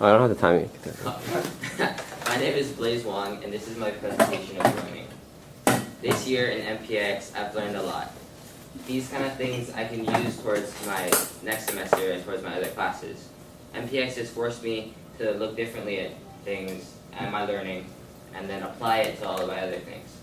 I don't have the timing. My name is Blaze Wong, and this is my presentation of learning. This year in MPX, I've learned a lot. These kind of things I can use towards my next semester and towards my other classes. MPX has forced me to look differently at things and my learning, and then apply it to all of my other things.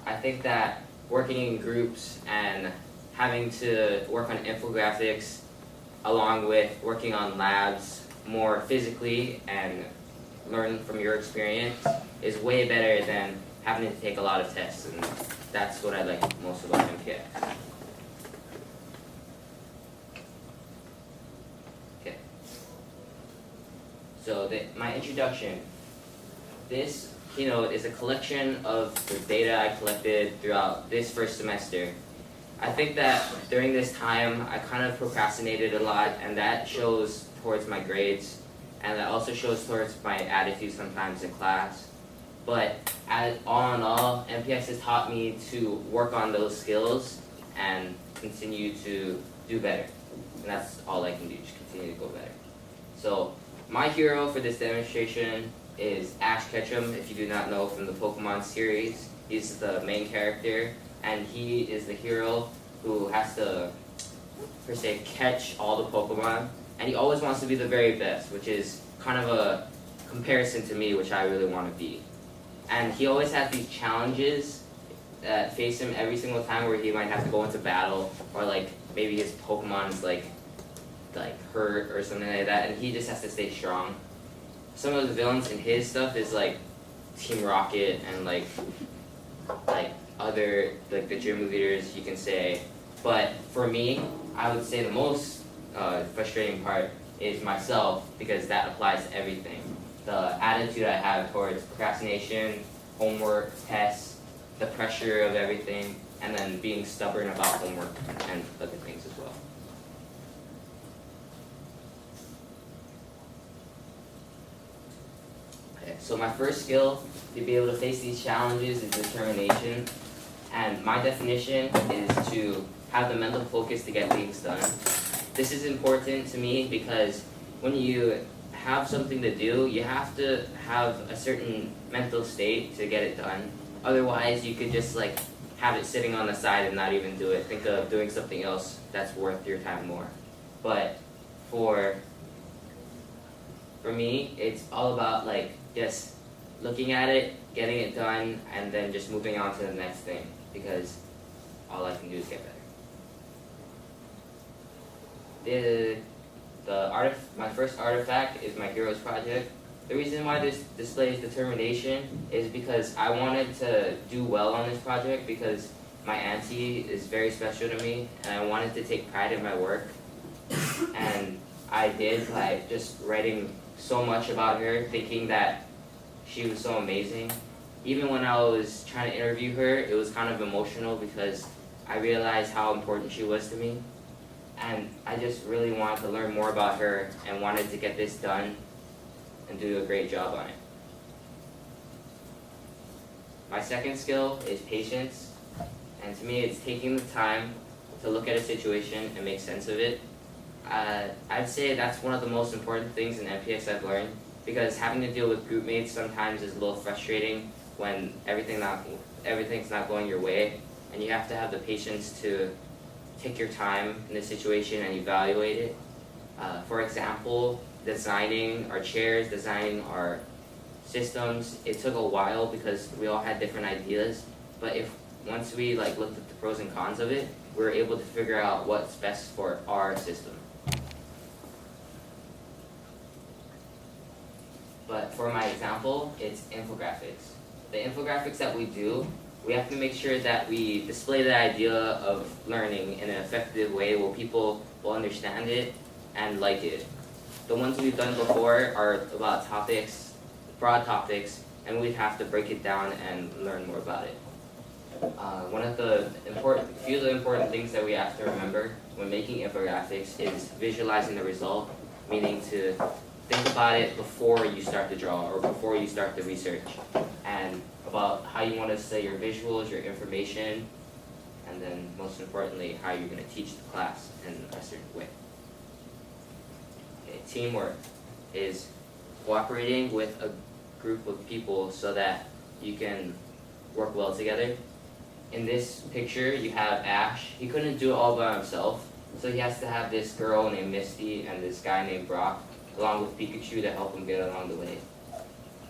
I think that working in groups and having to work on infographics along with working on labs more physically and learn from your experience is way better than having to take a lot of tests, and that's what I like most about MPX. Okay. So my introduction. This keynote is a collection of the data I collected throughout this first semester. I think that during this time, I kind of procrastinated a lot, and that shows towards my grades, and that also shows towards my attitude sometimes in class. But all in all, MPX has taught me to work on those skills and continue to do better. And that's all I can do, just continue to go better. So my hero for this demonstration is Ash Ketchum, if you do not know from the Pokemon series. He's the main character, and he is the hero who has to, per se, catch all the Pokemon. And he always wants to be the very best, which is kind of a comparison to me, which I really want to be. And he always has these challenges that face him every single time where he might have to go into battle, or like maybe his Pokemon is like hurt or something like that, and he just has to stay strong. Some of the villains in his stuff is like Team Rocket and like other like the gym leaders, you can say. But for me, I would say the most frustrating part is myself, because that applies to everything. The attitude I have towards procrastination, homework, tests, the pressure of everything, and then being stubborn about homework and other things as well. Okay, so my first skill to be able to face these challenges is determination. And my definition is to have the mental focus to get things done. This is important to me because when you have something to do, you have to have a certain mental state to get it done. Otherwise, you could just like have it sitting on the side and not even do it. Think of doing something else that's worth your time more. But for me, it's all about like just looking at it, getting it done, and then just moving on to the next thing, because all I can do is get better. My first artifact is my heroes project. The reason why this displays determination is because I wanted to do well on this project, because my auntie is very special to me, and I wanted to take pride in my work. And I did, like, just writing so much about her, thinking that she was so amazing. Even when I was trying to interview her, it was kind of emotional because I realized how important she was to me. And I just really wanted to learn more about her and wanted to get this done and do a great job on it. My second skill is patience. And to me, it's taking the time to look at a situation and make sense of it. I'd say that's one of the most important things in MPX I've learned, because having to deal with group mates sometimes is a little frustrating when everything's not going your way, and you have to have the patience to take your time in the situation and evaluate it. For example, designing our chairs, designing our systems, it took a while because we all had different ideas, but once we looked at the pros and cons of it, we were able to figure out what's best for our system. But for my example, it's infographics. The infographics that we do, we have to make sure that we display the idea of learning in an effective way where people will understand it and like it. The ones we've done before are about topics, broad topics, and we'd have to break it down and learn more about it. One of the few of the important things that we have to remember when making infographics is visualizing the result, meaning to think about it before you start to draw or before you start the research, and about how you want to say your visuals, your information, and then most importantly, how you're going to teach the class in a certain way. Okay, teamwork is cooperating with a group of people so that you can work well together. In this picture, you have Ash. He couldn't do it all by himself, so he has to have this girl named Misty and this guy named Brock, along with Pikachu, to help him get along the way.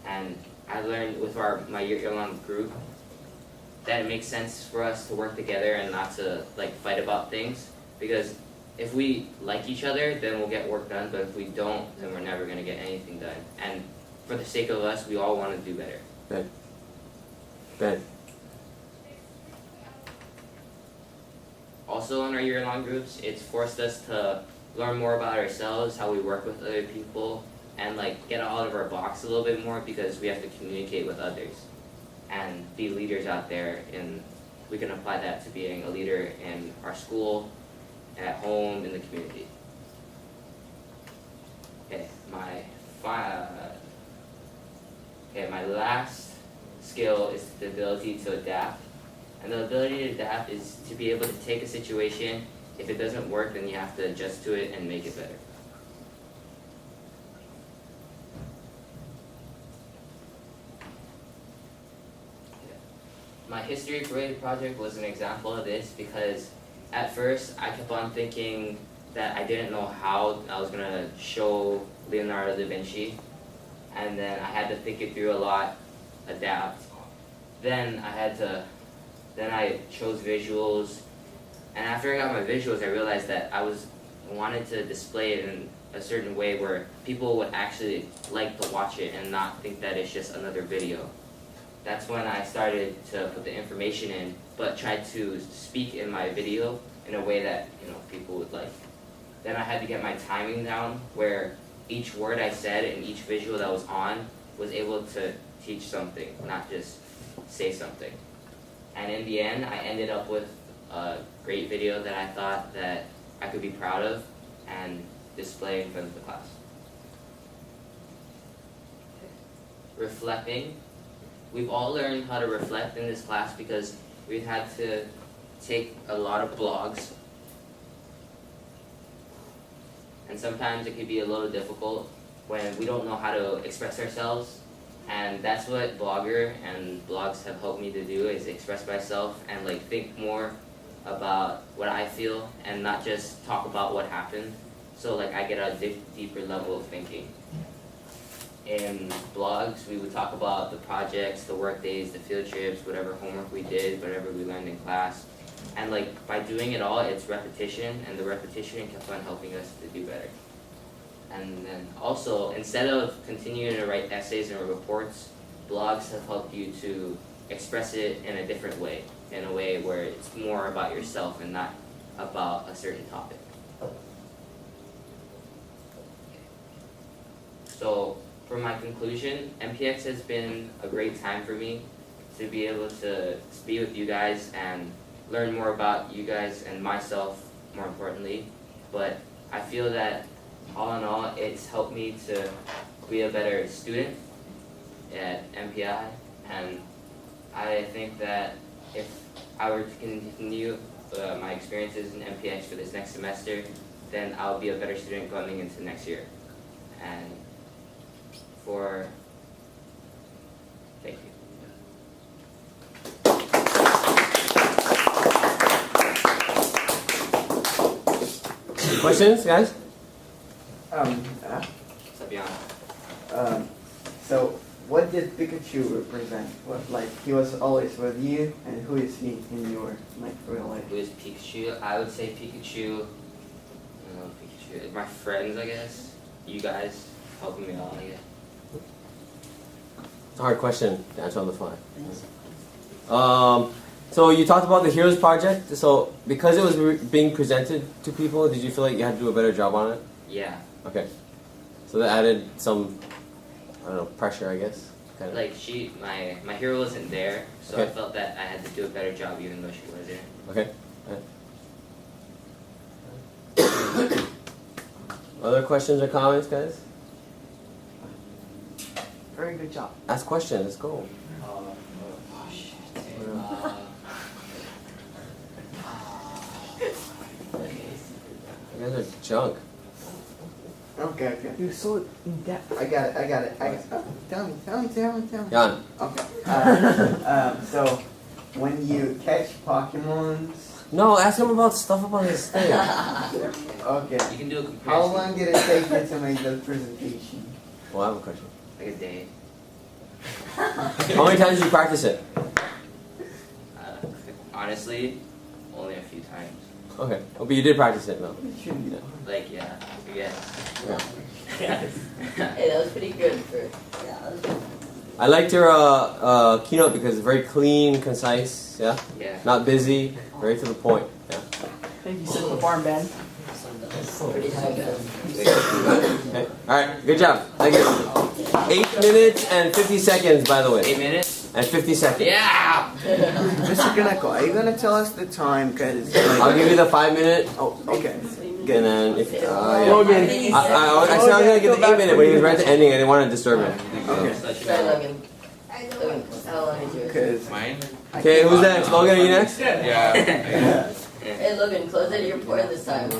And I learned with my year-long group that it makes sense for us to work together and not to like fight about things, because if we like each other, then we'll get work done, but if we don't, then we're never going to get anything done. And for the sake of us, we all want to do better. Ben. Ben. Also in our year-long groups, it's forced us to learn more about ourselves, how we work with other people, and like get out of our box a little bit more, because we have to communicate with others and be leaders out there, and we can apply that to being a leader in our school, at home, in the community. Okay, my last skill is the ability to adapt. And the ability to adapt is to be able to take a situation. If it doesn't work, then you have to adjust to it and make it better. My history parade project was an example of this, because at first I kept on thinking that I didn't know how I was going to show Leonardo da Vinci, and then I had to think it through a lot, adapt. Then I chose visuals, and after I got my visuals, I realized that I wanted to display it in a certain way where people would actually like to watch it and not think that it's just another video. That's when I started to put the information in, but tried to speak in my video in a way that people would like. Then I had to get my timing down, where each word I said and each visual that was on was able to teach something, not just say something. And in the end, I ended up with a great video that I thought that I could be proud of and display in front of the class. Reflecting. We've all learned how to reflect in this class because we've had to take a lot of blogs. And sometimes it can be a little difficult when we don't know how to express ourselves. And that's what Blogger and blogs have helped me to do, is express myself and like think more about what I feel and not just talk about what happened. So like I get a deeper level of thinking. In blogs, we would talk about the projects, the work days, the field trips, whatever homework we did, whatever we learned in class. And like by doing it all, it's repetition, and the repetition kept on helping us to do better. And then also, instead of continuing to write essays and reports, blogs have helped you to express it in a different way, in a way where it's more about yourself and not about a certain topic. So, for my conclusion, MPX has been a great time for me to be able to be with you guys and learn more about you guys and myself, more importantly. But I feel that all in all, it's helped me to be a better student at MPI, and I think that if I were to continue my experiences in MPX for this next semester, then I'll be a better student going into next year. And thank you. Questions, guys? So what did Pikachu represent? What, like, he was always with you, and who is he in your real life? Who is Pikachu? I would say Pikachu. Pikachu. My friends, I guess. You guys helping me out, I guess. It's a hard question to answer on the fly. So you talked about the Heroes Project. So because it was being presented to people, did you feel like you had to do a better job on it? Yeah. Okay. So that added some, I don't know, pressure, I guess. Kind of. Like my hero wasn't there, so Okay. I felt that I had to do a better job even though she wasn't. Okay. Right. Other questions or comments, guys? Very good job. Ask questions. Let's go. You guys are junk. Okay. You're so in depth. I got it. Tell me. Jan. Okay. So, when you catch Pokemons, No, ask him about stuff about his thing. okay. You can do a comparison. How long did it take you to make the presentation? Well, I have a question. Like a day. How many times did you practice it? Honestly, only a few times. Okay. Oh, but you did practice it, though. It should be. Like, yeah, I guess. Yeah. Hey, that was pretty good for. Yeah. That was good. I liked your keynote because it's very clean, concise. Yeah. Yeah. Not busy. Very to the point. Yeah. Thank you, sir, the farm band. Pretty high good. Okay. All right. Good job. Thank you. 8 minutes and 50 seconds, by the way. 8 minutes? And 50 seconds. Yeah! Mr. Kaneko, are you gonna tell us the time? Cause I'll give you the 5 minute. Oh, okay. And then if yeah. Logan. Actually, I was gonna give the 8 minute, but he was right at the ending. I didn't want to disturb him. Okay. Sorry, Logan. Logan, how long is yours? Cause Mine? Okay, who's next? Logan, are you next? Yeah. Hey, Logan, close it. You're pouring this time.